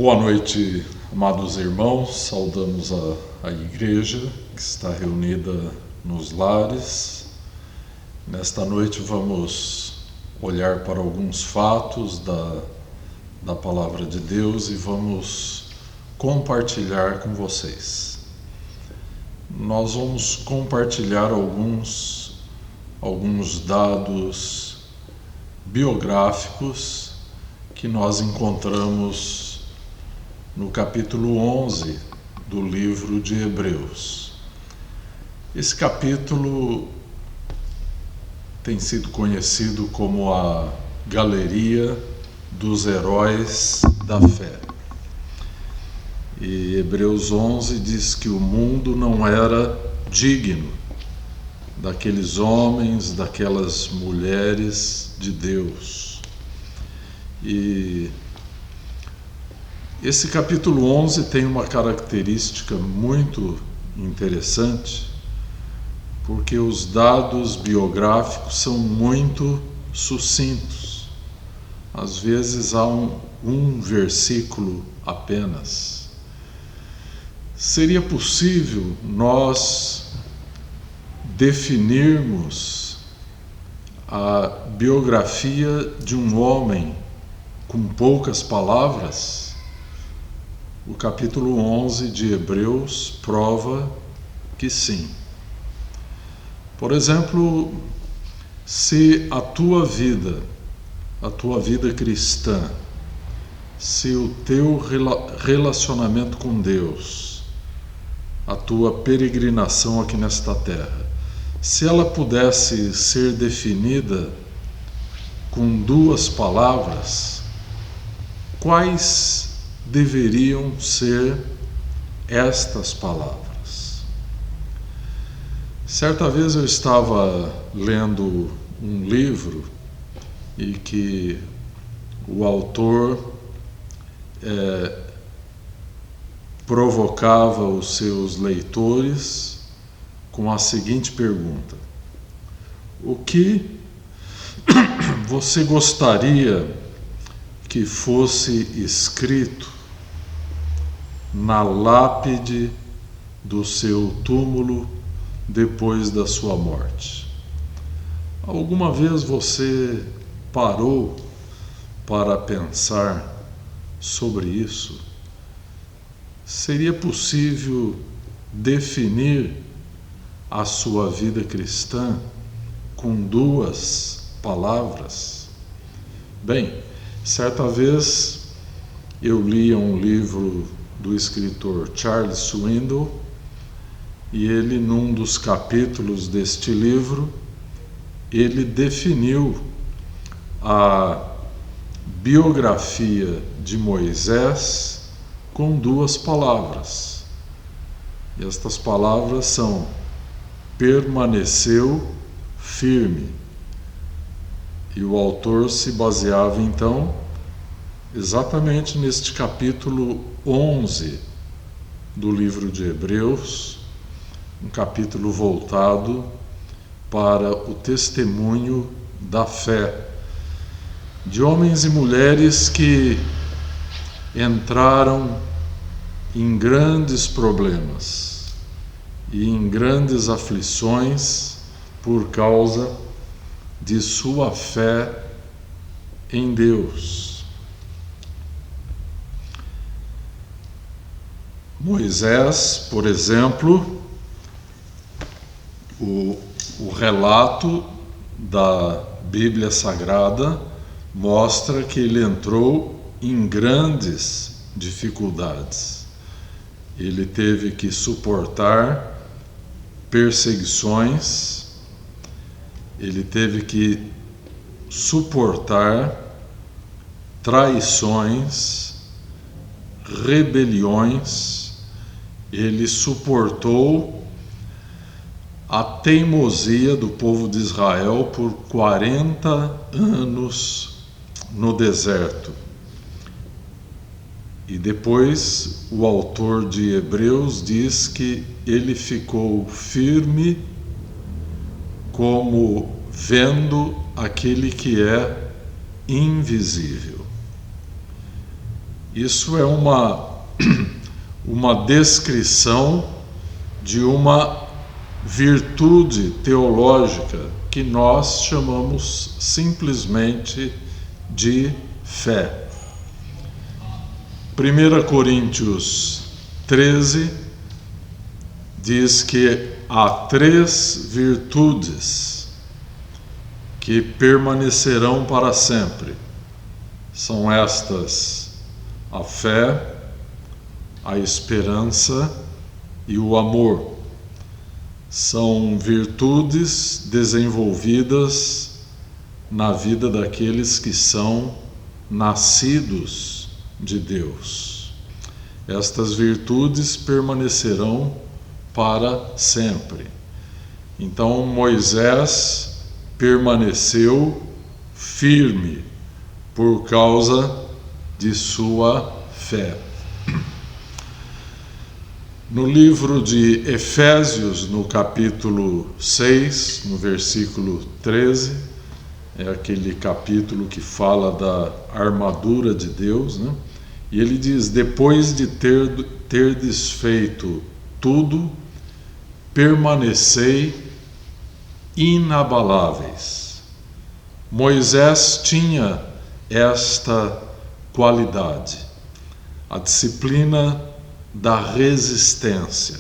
Boa noite, amados irmãos. Saudamos a igreja que está reunida nos lares. Nesta noite vamos olhar para alguns fatos da palavra de Deus e vamos compartilhar com vocês. Nós vamos compartilhar alguns dados biográficos que nós encontramos no capítulo 11 do livro de Hebreus. Esse capítulo tem sido conhecido como a Galeria dos Heróis da Fé. E Hebreus 11 diz que o mundo não era digno daqueles homens, daquelas mulheres de Deus. E esse capítulo 11 tem uma característica muito interessante, porque os dados biográficos são muito sucintos. Às vezes há um versículo apenas. Seria possível nós definirmos a biografia de um homem com poucas palavras? O capítulo 11 de Hebreus prova que sim. Por exemplo, se a tua vida cristã, se o teu relacionamento com Deus, a tua peregrinação aqui nesta terra, se ela pudesse ser definida com duas palavras, quais deveriam ser estas palavras? Certa vez eu estava lendo um livro e que o autor provocava os seus leitores com a seguinte pergunta: o que você gostaria que fosse escrito na lápide do seu túmulo depois da sua morte? Alguma vez você parou para pensar sobre isso? Seria possível definir a sua vida cristã com duas palavras? Bem, certa vez eu lia um livro do escritor Charles Swindoll, e ele, num dos capítulos deste livro, ele definiu a biografia de Moisés com duas palavras. E estas palavras são: permaneceu firme. E o autor se baseava então exatamente neste capítulo 11 do livro de Hebreus, um capítulo voltado para o testemunho da fé de homens e mulheres que entraram em grandes problemas e em grandes aflições por causa de sua fé em Deus. Moisés, por exemplo, o relato da Bíblia Sagrada mostra que ele entrou em grandes dificuldades. Ele teve que suportar perseguições, ele teve que suportar traições, rebeliões. Ele suportou a teimosia do povo de Israel por 40 anos no deserto. E depois o autor de Hebreus diz que ele ficou firme como vendo aquele que é invisível. Isso é uma descrição de uma virtude teológica que nós chamamos simplesmente de fé. 1 Coríntios 13 diz que há 3 virtudes que permanecerão para sempre. São estas: a fé, a esperança e o amor. São virtudes desenvolvidas na vida daqueles que são nascidos de Deus. Estas virtudes permanecerão para sempre. Então Moisés permaneceu firme por causa de sua fé. No livro de Efésios, no capítulo 6, no versículo 13, é aquele capítulo que fala da armadura de Deus, né? E ele diz: depois de ter desfeito tudo, permanecei inabaláveis. Moisés tinha esta qualidade, a disciplina da resistência.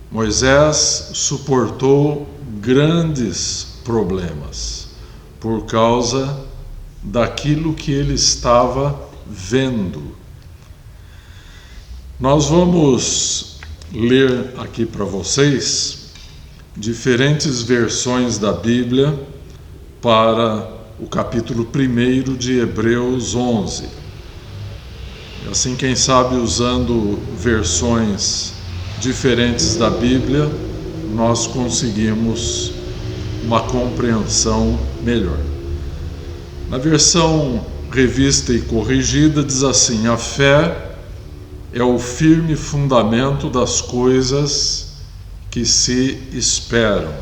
Moisés suportou grandes problemas por causa daquilo que ele estava vendo. Nós vamos ler aqui para vocês diferentes versões da Bíblia para o capítulo 1 de Hebreus 11. Assim, quem sabe, usando versões diferentes da Bíblia, nós conseguimos uma compreensão melhor. Na versão revista e corrigida diz assim: a fé é o firme fundamento das coisas que se esperam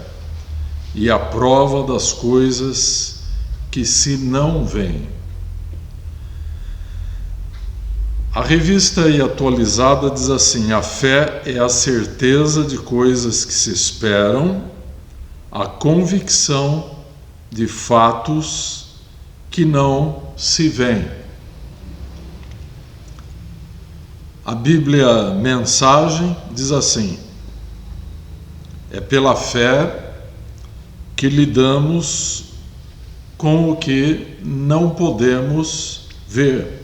e a prova das coisas que se não veem. A revista e atualizada diz assim: a fé é a certeza de coisas que se esperam, a convicção de fatos que não se veem. A Bíblia Mensagem diz assim: é pela fé que lidamos com o que não podemos ver.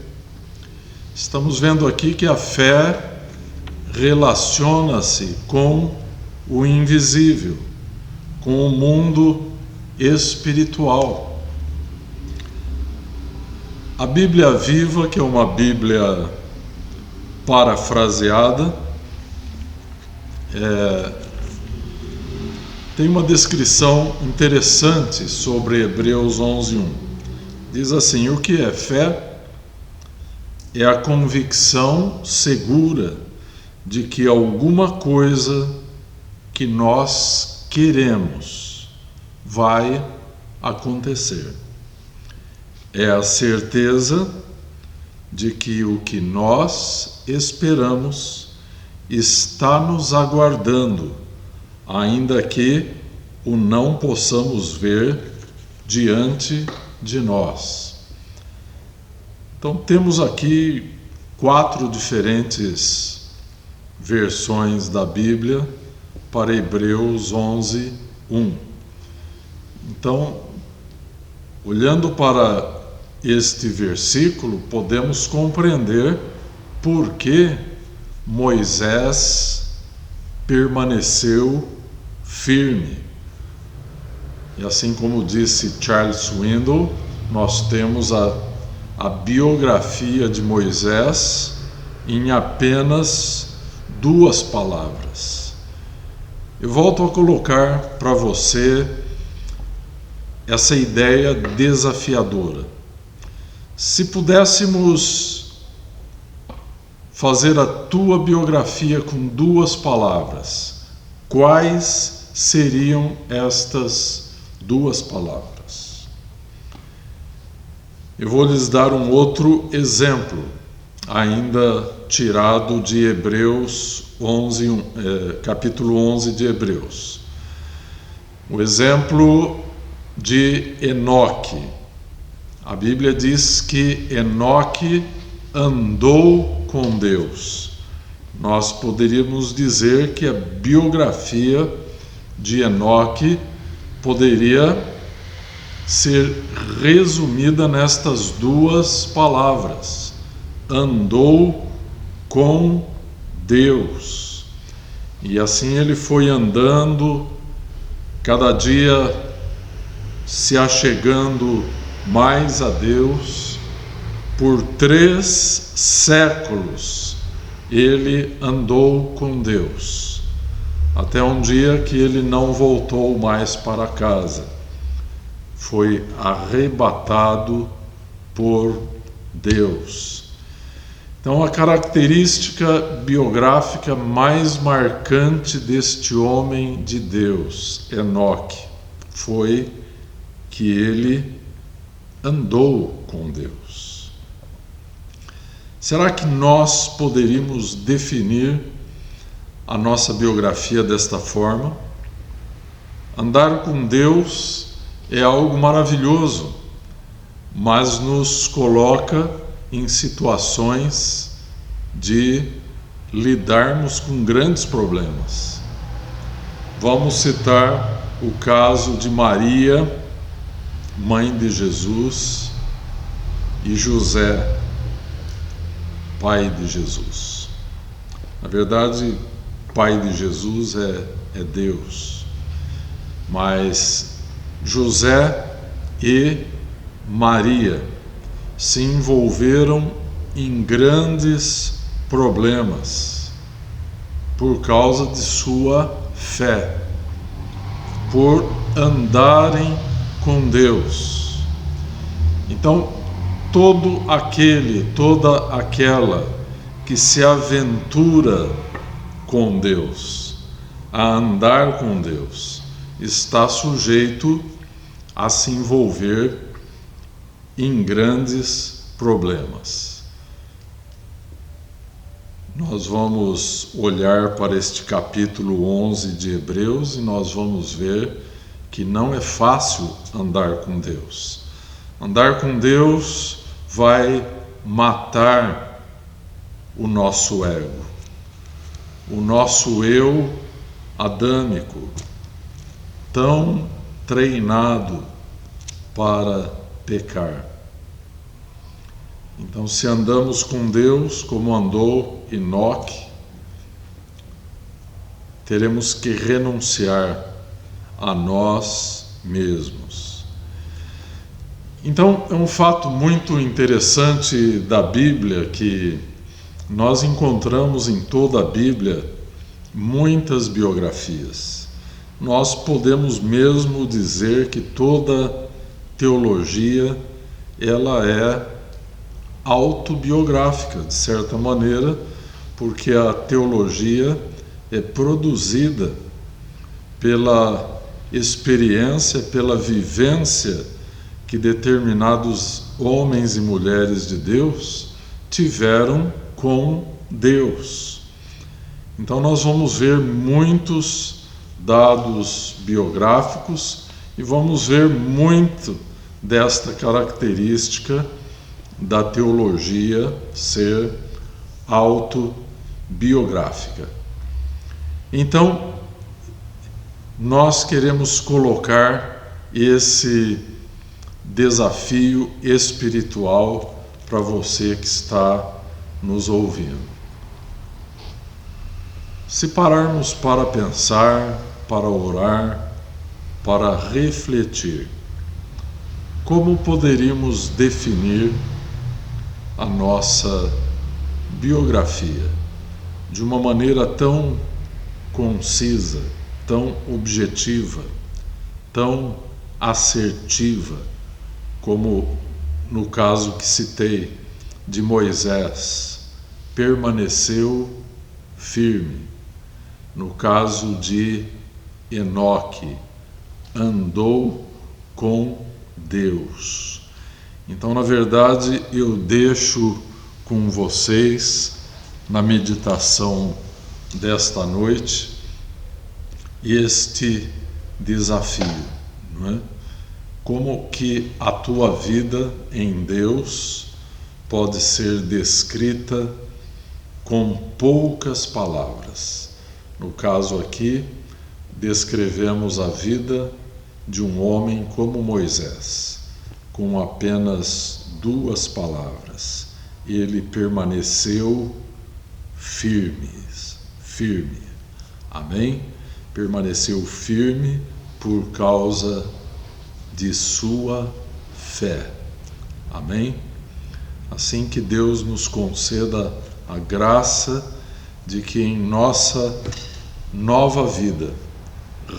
Estamos vendo aqui que a fé relaciona-se com o invisível, com o mundo espiritual. A Bíblia Viva, que é uma Bíblia parafraseada, tem uma descrição interessante sobre Hebreus 11:1. Diz assim: o que é fé? É a convicção segura de que alguma coisa que nós queremos vai acontecer. É a certeza de que o que nós esperamos está nos aguardando, ainda que o não possamos ver diante de nós. Então temos aqui 4 diferentes versões da Bíblia para Hebreus 11:1. Então, olhando para este versículo, podemos compreender por que Moisés permaneceu firme. E assim como disse Charles Swindoll, nós temos a biografia de Moisés em apenas 2 palavras. Eu volto a colocar para você essa ideia desafiadora. Se pudéssemos fazer a tua biografia com 2 palavras, quais seriam estas 2 palavras? Eu vou lhes dar um outro exemplo, ainda tirado de Hebreus 11, capítulo 11 de Hebreus. O exemplo de Enoque. A Bíblia diz que Enoque andou com Deus. Nós poderíamos dizer que a biografia de Enoque poderia ser resumida nestas duas palavras: andou com Deus. E assim ele foi andando, cada dia se achegando mais a Deus. Por 3 séculos ele andou com Deus, até um dia que ele não voltou mais para casa. Foi arrebatado por Deus. Então, a característica biográfica mais marcante deste homem de Deus, Enoque, foi que ele andou com Deus. Será que nós poderíamos definir a nossa biografia desta forma? Andar com Deus é algo maravilhoso, mas nos coloca em situações de lidarmos com grandes problemas. Vamos citar o caso de Maria, mãe de Jesus, e José, pai de Jesus. Na verdade, pai de Jesus é Deus, mas José e Maria se envolveram em grandes problemas por causa de sua fé, por andarem com Deus. Então, toda aquela que se aventura com Deus, a andar com Deus, está sujeito a se envolver em grandes problemas. Nós vamos olhar para este capítulo 11 de Hebreus e nós vamos ver que não é fácil andar com Deus. Andar com Deus vai matar o nosso ego, o nosso eu adâmico, tão treinado para pecar. Então, se andamos com Deus como andou Enoque, teremos que renunciar a nós mesmos. Então, é um fato muito interessante da Bíblia que nós encontramos em toda a Bíblia muitas biografias. Nós podemos mesmo dizer que toda teologia ela é autobiográfica, de certa maneira, porque a teologia é produzida pela experiência, pela vivência que determinados homens e mulheres de Deus tiveram com Deus. Então nós vamos ver muitos dados biográficos e vamos ver muito desta característica da teologia ser autobiográfica. Então, nós queremos colocar esse desafio espiritual para você que está nos ouvindo. Se pararmos para pensar, para orar, para refletir, como poderíamos definir a nossa biografia de uma maneira tão concisa, tão objetiva, tão assertiva, como no caso que citei de Moisés, permaneceu firme. No caso de Enoque, andou com Deus. Então, na verdade, eu deixo com vocês, na meditação desta noite, este desafio, não é? Como que a tua vida em Deus pode ser descrita com poucas palavras. No caso aqui, descrevemos a vida de um homem como Moisés, com apenas 2 palavras. Ele permaneceu firme. Amém? Permaneceu firme por causa de sua fé. Amém? Assim que Deus nos conceda a graça de que em nossa nova vida,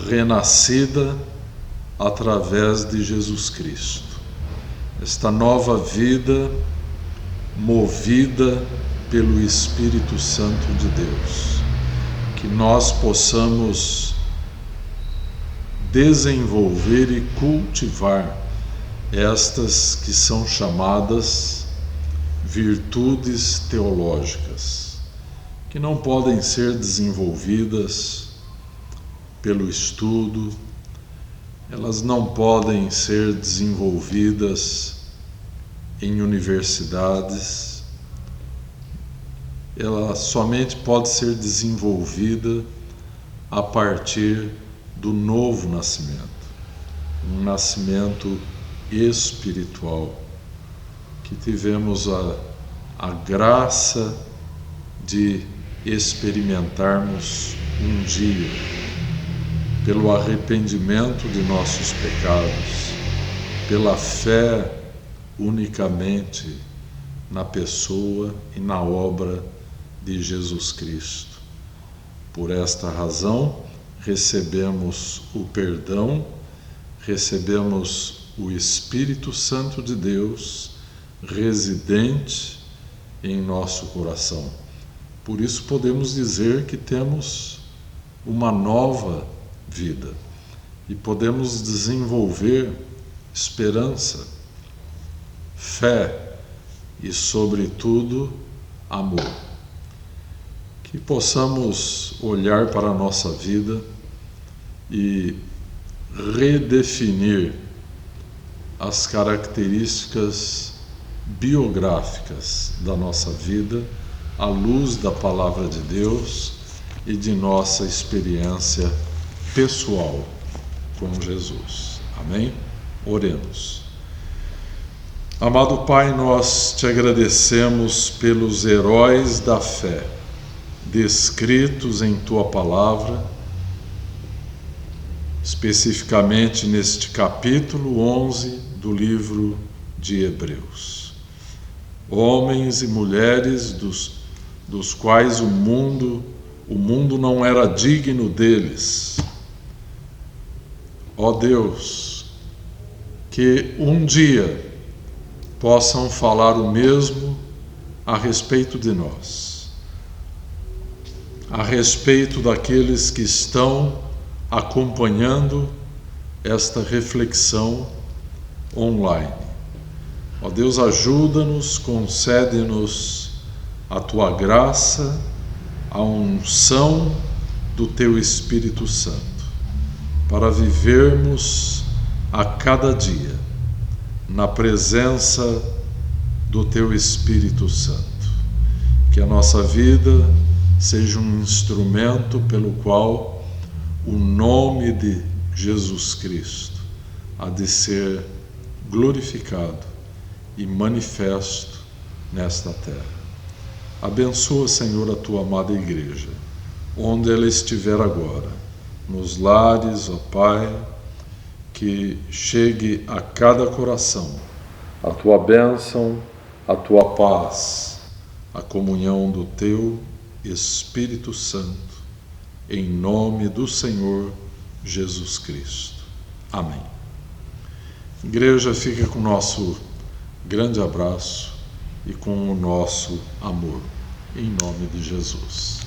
renascida através de Jesus Cristo, esta nova vida movida pelo Espírito Santo de Deus, que nós possamos desenvolver e cultivar estas que são chamadas virtudes teológicas, que não podem ser desenvolvidas pelo estudo, elas não podem ser desenvolvidas em universidades, ela somente pode ser desenvolvida a partir do novo nascimento, um nascimento espiritual, que tivemos a graça de experimentarmos um dia, pelo arrependimento de nossos pecados, pela fé unicamente na pessoa e na obra de Jesus Cristo. Por esta razão, recebemos o perdão, recebemos o Espírito Santo de Deus residente em nosso coração. Por isso podemos dizer que temos uma nova vida e podemos desenvolver esperança, fé e, sobretudo, amor. Que possamos olhar para a nossa vida e redefinir as características biográficas da nossa vida à luz da Palavra de Deus e de nossa experiência pessoal com Jesus. Amém? Oremos. Amado Pai, nós te agradecemos pelos heróis da fé descritos em tua palavra, especificamente neste capítulo 11 do livro de Hebreus. Homens e mulheres dos quais o mundo não era digno deles. Ó Deus, que um dia possam falar o mesmo a respeito de nós, a respeito daqueles que estão acompanhando esta reflexão online. Ó Deus, ajuda-nos, concede-nos a tua graça, a unção do teu Espírito Santo, para vivermos a cada dia na presença do teu Espírito Santo. Que a nossa vida seja um instrumento pelo qual o nome de Jesus Cristo há de ser glorificado e manifesto nesta terra. Abençoa, Senhor, a tua amada igreja, onde ela estiver agora, nos lares, ó Pai, que chegue a cada coração a tua bênção, a tua paz, a comunhão do teu Espírito Santo, em nome do Senhor Jesus Cristo. Amém. Igreja, fica com o nosso grande abraço e com o nosso amor, em nome de Jesus.